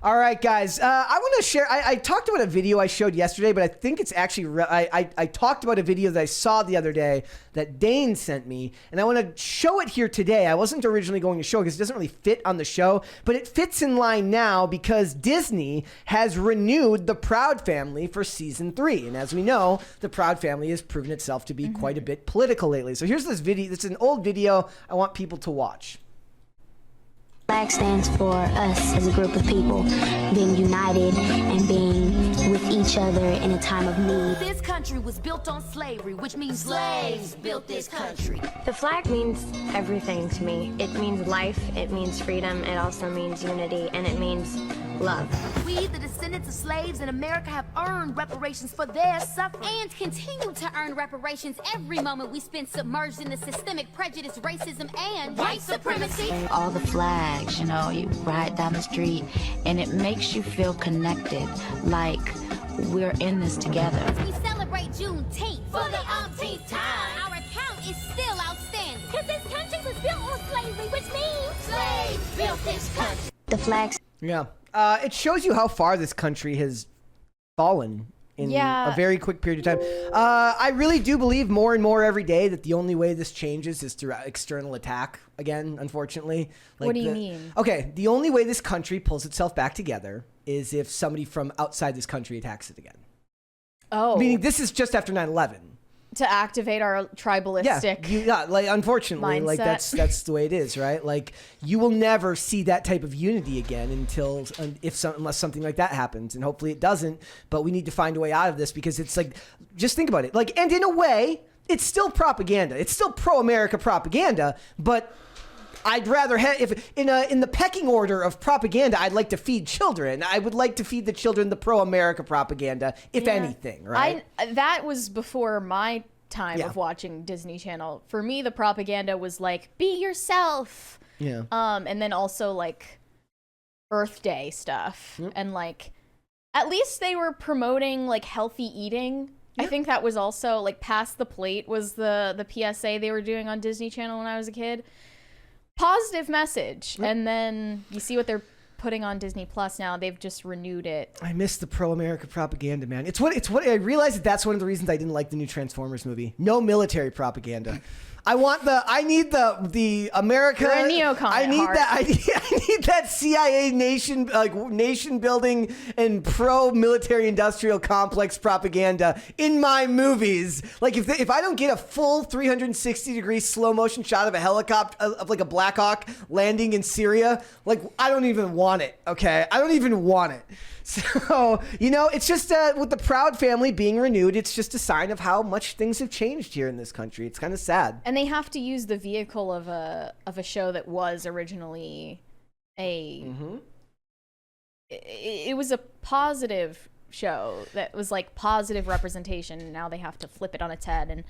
All right, guys. I want to share. I talked about a video I showed yesterday, but I think it's actually. I talked about a video that I saw the other day that Dane sent me, and I want to show it here today. I wasn't originally going to show it because it doesn't really fit on the show, but it fits in line now because Disney has renewed The Proud Family for season 3, and as we know, The Proud Family has proven itself to be quite a bit political lately. So here's this video. It's an old video. I want people to watch. Flag stands for us as a group of people being united and being with each other in a time of need. This country was built on slavery, which means slaves built this country. The flag means everything to me. It means life, it means freedom, it also means unity, and it means love. We, the descendants of slaves in America, have earned reparations for their suffering. And continue to earn reparations every moment we spend submerged in the systemic prejudice, racism, and white supremacy. All the flags, you know, you ride down the street and it makes you feel connected, like we're in this together. We celebrate Juneteenth for the umpteenth time. Our account is still outstanding. Because this country was built on slavery, which means slaves built this country. The flags. Yeah. It shows you how far this country has fallen in a very quick period of time. I really do believe more and more every day that the only way this changes is through external attack again, unfortunately. Like what do you mean? Okay, the only way this country pulls itself back together is if somebody from outside this country attacks it again. Oh. Meaning this is just after 9/11. To activate our tribalistic like unfortunately, mindset. like that's the way it is, right? Like you will never see that type of unity again unless something like that happens, and hopefully it doesn't. But we need to find a way out of this because it's like, just think about it. Like, and in a way, it's still propaganda. It's still pro-America propaganda, but I'd rather have, if in the pecking order of propaganda, I'd like to feed children. I would like to feed the children the pro-America propaganda, if anything, right? That was before my time of watching Disney Channel. For me, the propaganda was like, be yourself. Yeah. And then also like Earth Day stuff. And like, at least they were promoting like healthy eating. I think that was also like Pass the Plate was the PSA they were doing on Disney Channel when I was a kid. Positive message. And then you see what they're putting on Disney Plus now. They've just renewed it. I miss the pro-America propaganda, man. It's what I realized that's one of the reasons I didn't like the new Transformers movie. No military propaganda. I need the America. You're a neocon I need at heart. that. I need that CIA nation building and pro-military industrial complex propaganda in my movies. Like if I don't get a full 360-degree slow motion shot of a helicopter of like a Black Hawk landing in Syria, like I don't even want it. Okay, I don't even want it. So, it's just with the Proud Family being renewed, it's just a sign of how much things have changed here in this country. It's kind of sad. And they have to use the vehicle of a show that was originally it was a positive show that was like positive representation, and now they have to flip it on its head and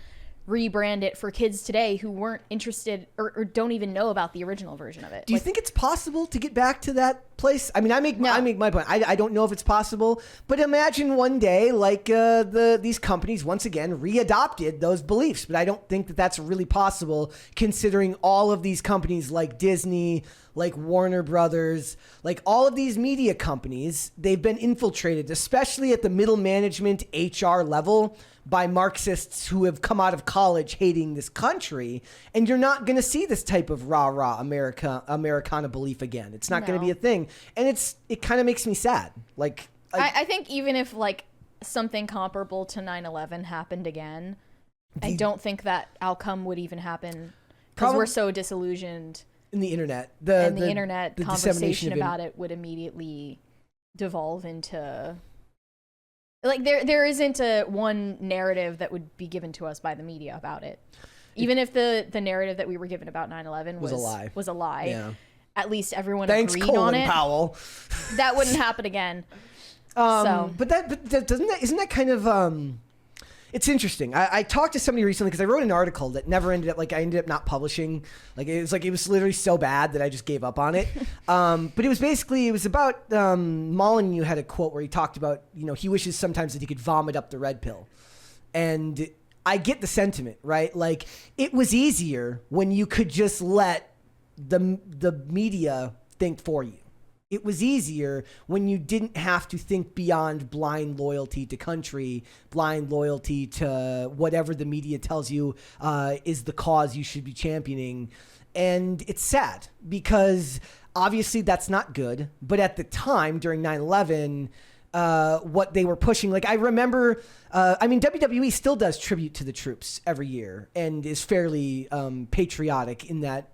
rebrand it for kids today who weren't interested or don't even know about the original version of it. Do you think it's possible to get back to that place? I mean, I make my point. I don't know if it's possible, but imagine one day like these companies once again readopted those beliefs. But I don't think that that's really possible, considering all of these companies like Disney, like Warner Brothers, like all of these media companies, they've been infiltrated, especially at the middle management HR level, by Marxists who have come out of college hating this country, and you're not going to see this type of rah-rah Americana belief again. It's not going to be a thing, and it kind of makes me sad. Like I think even if like something comparable to 9/11 happened again, I don't think that outcome would even happen because we're so disillusioned. In the internet, the internet conversation about it would immediately devolve into. Like there isn't one narrative that would be given to us by the media about it. Even if the narrative that we were given about 9/11 was a lie. Yeah. At least everyone Thanks, agreed Colin on it. Powell. That wouldn't happen again. But isn't that kind of it's interesting. I talked to somebody recently because I wrote an article that never ended up, like I ended up not publishing. Like it was literally so bad that I just gave up on it. But it was about Molyneux had a quote where he talked about, he wishes sometimes that he could vomit up the red pill. And I get the sentiment, right? Like it was easier when you could just let the media think for you. It was easier when you didn't have to think beyond blind loyalty to country, blind loyalty to whatever the media tells you is the cause you should be championing. And it's sad because obviously that's not good. But at the time during 9/11, what they were pushing, like I remember, WWE still does tribute to the troops every year and is fairly patriotic in that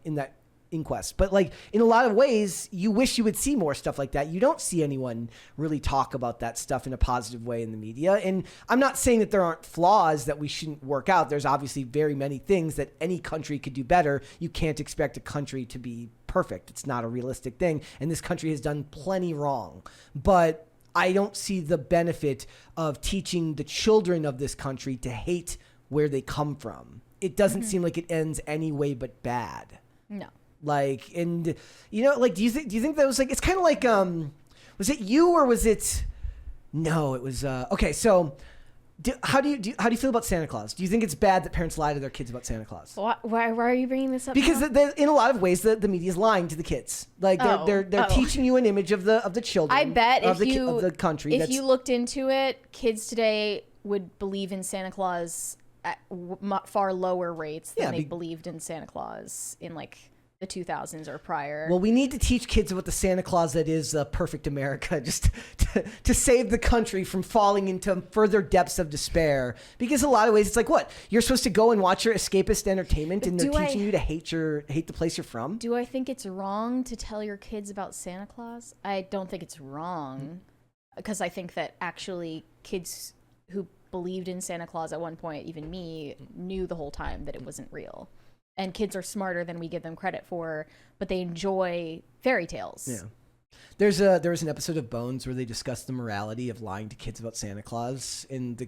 inquest. But like in a lot of ways, you wish you would see more stuff like that. You don't see anyone really talk about that stuff in a positive way in the media. And I'm not saying that there aren't flaws that we shouldn't work out. There's obviously very many things that any country could do better. You can't expect a country to be perfect. It's not a realistic thing. And this country has done plenty wrong. But I don't see the benefit of teaching the children of this country to hate where they come from. It doesn't seem like it ends any way but bad. No. Like, and you know, like, do you think that was like, it's kind of like, was it you or was it, no, it was, okay. So how do you feel about Santa Claus? Do you think it's bad that parents lie to their kids about Santa Claus? Why are you bringing this up? Because in a lot of ways, the media is lying to the kids. Like they're teaching you an image of the children. I bet of the country. If you looked into it, kids today would believe in Santa Claus at far lower rates than they believed in Santa Claus in like the 2000s or prior. Well, we need to teach kids about the Santa Claus that is perfect America, just to save the country from falling into further depths of despair. Because in a lot of ways, it's like, what? You're supposed to go and watch your escapist entertainment, and they're teaching you to hate the place you're from? Do I think it's wrong to tell your kids about Santa Claus? I don't think it's wrong, because I think that actually kids who believed in Santa Claus at one point, even me, knew the whole time that it wasn't real. And kids are smarter than we give them credit for, but they enjoy fairy tales. Yeah. There was an episode of Bones where they discussed the morality of lying to kids about Santa Claus, and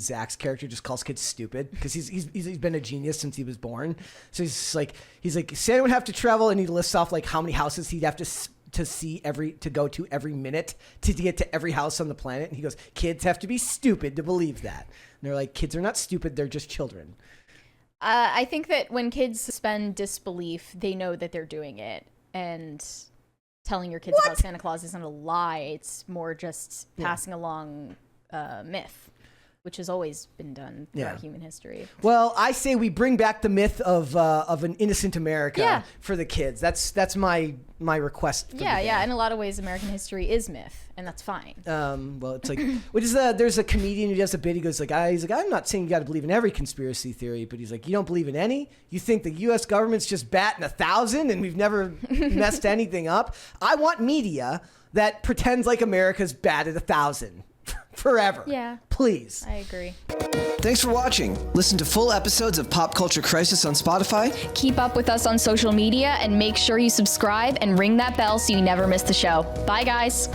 Zach's character just calls kids stupid because he's been a genius since he was born. So he's like Santa would have to travel, and he lists off like how many houses he'd have to go to every minute to get to every house on the planet. And he goes, kids have to be stupid to believe that. And they're like, kids are not stupid; they're just children. I think that when kids suspend disbelief, they know that they're doing it. And telling your kids about Santa Claus isn't a lie. It's more just passing along myth, which has always been done throughout human history. Well, I say we bring back the myth of an innocent America for the kids. That's my request. For in a lot of ways, American history is myth, and that's fine. Well, it's like, there's a comedian who does a bit. He goes he's like, I'm not saying you got to believe in every conspiracy theory, but he's like, you don't believe in any? You think the U.S. government's just batting 1,000 and we've never messed anything up? I want media that pretends like America's batted 1,000 forever. Yeah. Please. I agree. Thanks for watching. Listen to full episodes of Pop Culture Crisis on Spotify. Keep up with us on social media and make sure you subscribe and ring that bell so you never miss the show. Bye, guys.